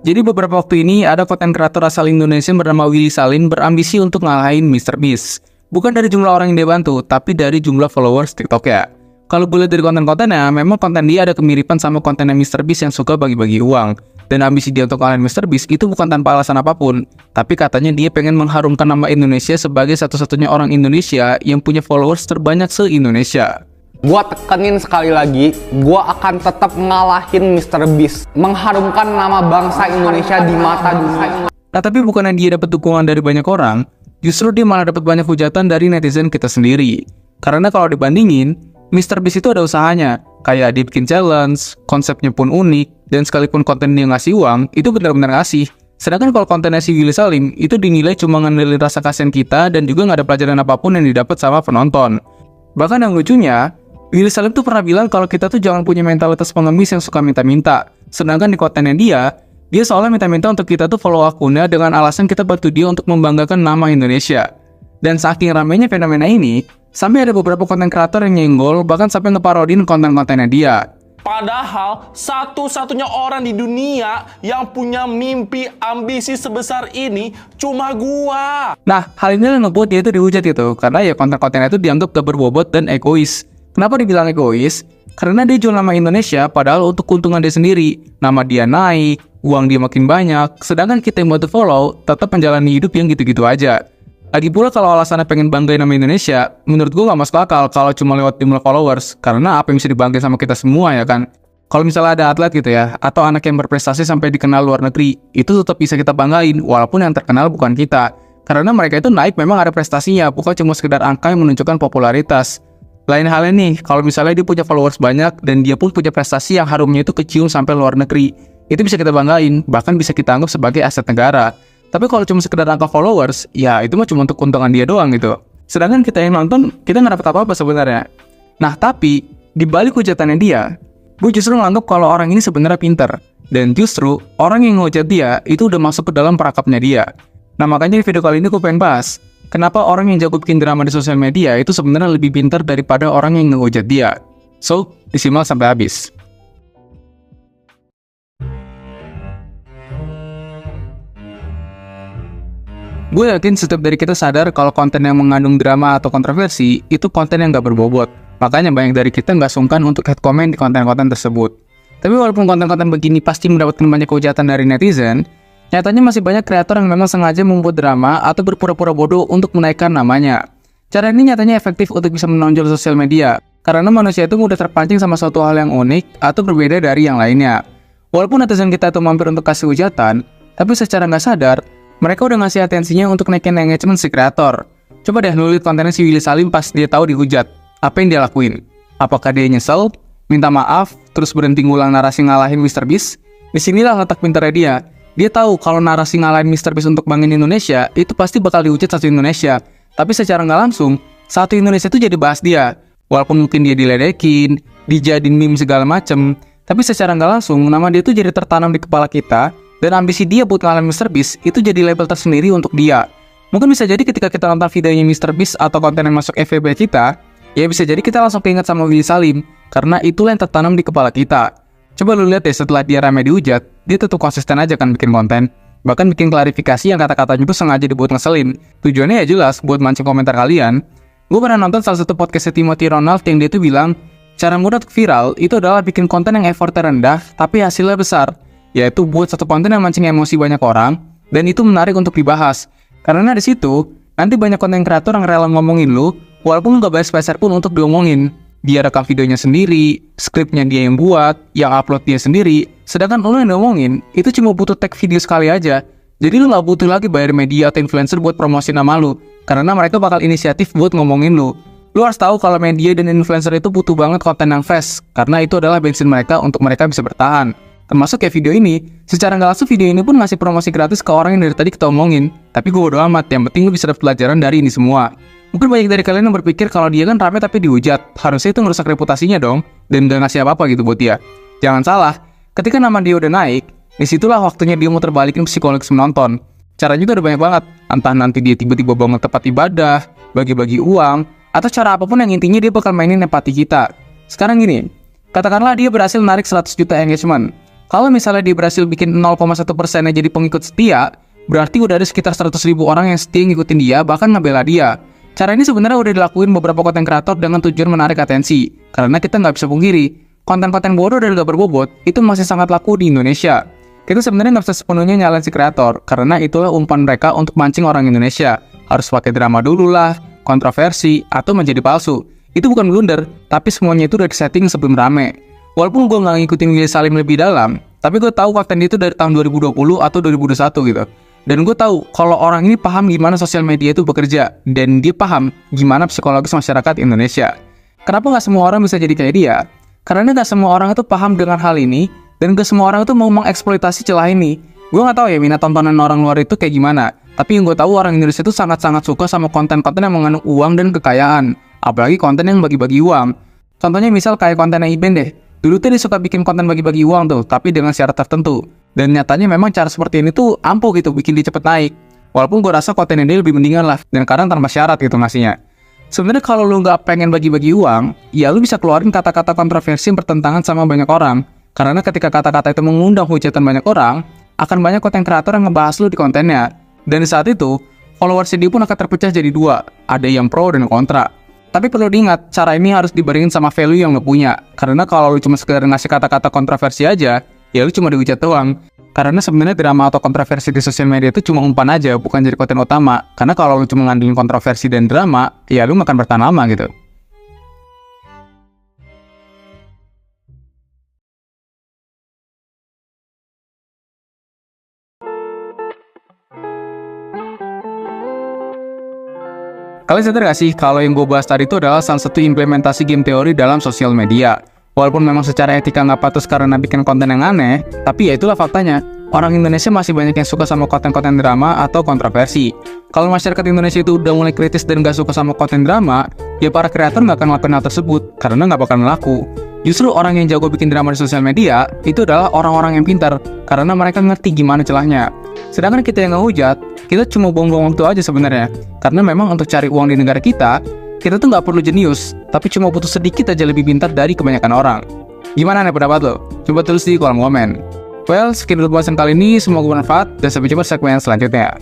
Jadi beberapa waktu ini ada konten kreator asal Indonesia bernama Willy Salim berambisi untuk ngalahin MrBeast. Bukan dari jumlah orang yang dia bantu, tapi dari jumlah followers TikTok ya. Kalau gue lihat dari konten-kontennya, memang konten dia ada kemiripan sama kontennya MrBeast yang suka bagi-bagi uang. Dan ambisi dia untuk ngalahin MrBeast itu bukan tanpa alasan apapun. Tapi katanya dia pengen mengharumkan nama Indonesia sebagai satu-satunya orang Indonesia yang punya followers terbanyak se-Indonesia. Gua tekenin sekali lagi, gua akan tetap ngalahin MrBeast, mengharumkan nama bangsa Indonesia di mata dunia. Nah, tapi bukannya dia dapat dukungan dari banyak orang, justru dia malah dapat banyak hujatan dari netizen kita sendiri. Karena kalau dibandingin, MrBeast itu ada usahanya, kayak dia bikin challenge, konsepnya pun unik, dan sekalipun konten dia ngasih uang, itu benar-benar ngasih. Sedangkan kalau kontennya si Willy Salim, itu dinilai cuma ngandelin rasa kasihan kita dan juga nggak ada pelajaran apapun yang didapat sama penonton. Bahkan yang lucunya, Willy Salim tuh pernah bilang kalau kita tuh jangan punya mentalitas pengemis yang suka minta-minta. Sedangkan di kontennya dia soalnya minta-minta untuk kita tuh follow akunnya dengan alasan kita bantu dia untuk membanggakan nama Indonesia. Dan saking ramainya fenomena ini, sampai ada beberapa konten kreator yang nyenggol, bahkan sampai ngeparodin konten-kontennya dia. Padahal satu-satunya orang di dunia yang punya mimpi ambisi sebesar ini cuma gua. Nah, hal ini yang ngebuat dia itu dihujat gitu, karena ya konten-kontennya itu dianggap gak berbobot dan egois. Kenapa dibilang egois? Karena dia jual nama Indonesia padahal untuk keuntungan dia sendiri. Nama dia naik, uang dia makin banyak, sedangkan kita yang buat follow tetap menjalani hidup yang gitu-gitu aja. Lagi pula kalau alasannya pengen banggain nama Indonesia, menurut gue gak masuk akal kalau cuma lewat jumlah followers. Karena apa yang bisa dibanggain sama kita semua ya kan? Kalau misalnya ada atlet gitu ya, atau anak yang berprestasi sampai dikenal luar negeri, itu tetap bisa kita banggain walaupun yang terkenal bukan kita. Karena mereka itu naik memang ada prestasinya, bukan cuma sekedar angka yang menunjukkan popularitas. Lain halnya nih, kalau misalnya dia punya followers banyak dan dia pun punya prestasi yang harumnya itu kecium sampai luar negeri, itu bisa kita banggain, bahkan bisa kita anggap sebagai aset negara. Tapi kalau cuma sekedar angka followers, ya itu mah cuma untuk keuntungan dia doang gitu. Sedangkan kita yang nonton, kita nggak dapat apa-apa sebenarnya. Nah tapi, di balik hujatannya dia, gue justru nganggap kalau orang ini sebenarnya pinter. Dan justru, orang yang ngehujat dia, itu udah masuk ke dalam perangkapnya dia. Nah makanya di video kali ini gue pengen bahas, kenapa orang yang jago bikin drama di sosial media itu sebenarnya lebih pintar daripada orang yang ngehujat dia. So, disimak sampai habis. Gue yakin setiap dari kita sadar kalau konten yang mengandung drama atau kontroversi itu konten yang gak berbobot. Makanya banyak dari kita gak sungkan untuk head comment di konten-konten tersebut. Tapi walaupun konten-konten begini pasti mendapatkan banyak hujatan dari netizen, nyatanya masih banyak kreator yang memang sengaja membuat drama atau berpura-pura bodoh untuk menaikkan namanya. Cara ini nyatanya efektif untuk bisa menonjol sosial media, karena manusia itu mudah terpancing sama suatu hal yang unik atau berbeda dari yang lainnya. Walaupun netizen kita itu mampir untuk kasih hujatan, tapi secara nggak sadar, mereka udah ngasih atensinya untuk naikin engagement si kreator. Coba deh lu lihat kontennya si Willy Salim pas dia tahu dihujat. Apa yang dia lakuin? Apakah dia nyesel, minta maaf, terus berhenti ngulang narasi ngalahin MrBeast? Disinilah letak pintarnya dia. Dia tahu kalau narasi ngalahin MrBeast untuk banggain Indonesia, itu pasti bakal dihujat satu Indonesia. Tapi secara nggak langsung, satu Indonesia itu jadi bahas dia. Walaupun mungkin dia diledekin, dijadiin meme segala macem, tapi secara nggak langsung, nama dia itu jadi tertanam di kepala kita, dan ambisi dia buat ngalahin MrBeast itu jadi label tersendiri untuk dia. Mungkin bisa jadi ketika kita nonton videonya MrBeast atau konten yang masuk FYP kita, ya bisa jadi kita langsung keinget sama Willy Salim, karena itulah yang tertanam di kepala kita. Coba lu lihat deh setelah dia ramai dihujat, dia tetap konsisten aja kan bikin konten. Bahkan bikin klarifikasi yang kata-katanya itu sengaja dibuat ngeselin. Tujuannya ya jelas buat mancing komentar kalian. Gue pernah nonton salah satu podcastnya Timothy Ronald yang dia tuh bilang, cara mudah untuk viral itu adalah bikin konten yang effortnya rendah, tapi hasilnya besar. Yaitu buat satu konten yang mancing emosi banyak orang, dan itu menarik untuk dibahas. Karena di situ, nanti banyak konten kreator yang rela ngomongin lu, walaupun lu gak bayar sepeser pun untuk diomongin. Dia rekam videonya sendiri, skripnya dia yang buat, yang upload dia sendiri. Sedangkan lu yang diomongin, itu cuma butuh tag video sekali aja. Jadi lu gak butuh lagi bayar media atau influencer buat promosi nama lu, karena mereka bakal inisiatif buat ngomongin lu. Lu harus tahu kalau media dan influencer itu butuh banget konten yang fresh, karena itu adalah bensin mereka untuk mereka bisa bertahan. Termasuk kayak video ini, secara nggak langsung video ini pun ngasih promosi gratis ke orang yang dari tadi kita omongin. Tapi gue bodo amat, yang penting lu bisa dapat pelajaran dari ini semua. Mungkin banyak dari kalian yang berpikir kalau dia kan rame tapi dihujat, harusnya itu ngerusak reputasinya dong, dan udah ngasih apa-apa gitu buat dia. Jangan salah, ketika nama dia udah naik, disitulah waktunya dia mau terbalikin psikologis menonton. Caranya juga udah banyak banget, entah nanti dia tiba-tiba bangun tempat ibadah, bagi-bagi uang, atau cara apapun yang intinya dia bakal mainin empati kita. Sekarang gini, katakanlah dia berhasil narik 100 juta engagement. Kalau misalnya dia berhasil bikin 0,1% jadi pengikut setia, berarti udah ada sekitar 100.000 orang yang setia ngikutin dia, bahkan ngebela dia. Cara ini sebenarnya udah dilakuin beberapa konten kreator dengan tujuan menarik atensi. Karena kita nggak bisa pungkiri, konten-konten bodoh dan gak berbobot itu masih sangat laku di Indonesia. Kita sebenarnya nggak bisa sepenuhnya nyalain si kreator, karena itulah umpan mereka untuk mancing orang Indonesia. Harus pakai drama dulu lah, kontroversi, atau menjadi palsu. Itu bukan blunder, tapi semuanya itu udah disetting sebelum rame. Walaupun gue nggak ngikutin Willy Salim lebih dalam, tapi gue tahu konten itu dari tahun 2020 atau 2021 gitu. Dan gue tahu kalau orang ini paham gimana sosial media itu bekerja, dan dia paham gimana psikologis masyarakat Indonesia. Kenapa nggak semua orang bisa jadi kayak dia? Karena nggak semua orang itu paham dengan hal ini, dan nggak semua orang itu mau mengeksploitasi celah ini. Gue nggak tahu ya minat tontonan orang luar itu kayak gimana, tapi yang gue tahu orang Indonesia itu sangat-sangat suka sama konten-konten yang mengandung uang dan kekayaan, apalagi konten yang bagi-bagi uang. Contohnya misal kayak kontennya Iben deh. Dulu tuh dia suka bikin konten bagi-bagi uang tuh, tapi dengan syarat tertentu. Dan nyatanya memang cara seperti ini tuh ampuh gitu, bikin dia cepet naik. Walaupun gue rasa konten ini lebih mendingan lah, dan kadang tanpa syarat gitu ngasihnya. Sebenarnya kalau lu nggak pengen bagi-bagi uang, ya lu bisa keluarin kata-kata kontroversi yang bertentangan sama banyak orang. Karena ketika kata-kata itu mengundang hujatan banyak orang, akan banyak konten kreator yang ngebahas lu di kontennya. Dan di saat itu, followers dia pun akan terpecah jadi dua, ada yang pro dan kontra. Tapi perlu diingat, cara ini harus dibarengin sama value yang lo punya. Karena kalau lo cuma sekedar ngasih kata-kata kontroversi aja, ya lo cuma dihujat doang. Karena sebenarnya drama atau kontroversi di sosial media itu cuma umpan aja, bukan jadi konten utama. Karena kalau lo cuma ngandelin kontroversi dan drama, ya lo gak akan bertahan lama gitu. Kalian sadar gak sih kalau yang gue bahas tadi itu adalah salah satu implementasi game teori dalam sosial media. Walaupun memang secara etika nggak patut karena bikin konten yang aneh, tapi ya itulah faktanya. Orang Indonesia masih banyak yang suka sama konten-konten drama atau kontroversi. Kalau masyarakat Indonesia itu udah mulai kritis dan gak suka sama konten drama, ya para kreator nggak akan melakukan hal tersebut, karena nggak bakal laku. Justru orang yang jago bikin drama di sosial media, itu adalah orang-orang yang pintar, karena mereka ngerti gimana celahnya. Sedangkan kita yang ngehujat, kita cuma buang-buang waktu aja sebenarnya. Karena memang untuk cari uang di negara kita tuh nggak perlu jenius, tapi cuma butuh sedikit aja lebih pintar dari kebanyakan orang. Gimana nih pendapat lo? Coba tulis di kolom komen. Well, sekian dulu bahasan kali ini, semoga bermanfaat, dan sampai jumpa di segmen selanjutnya.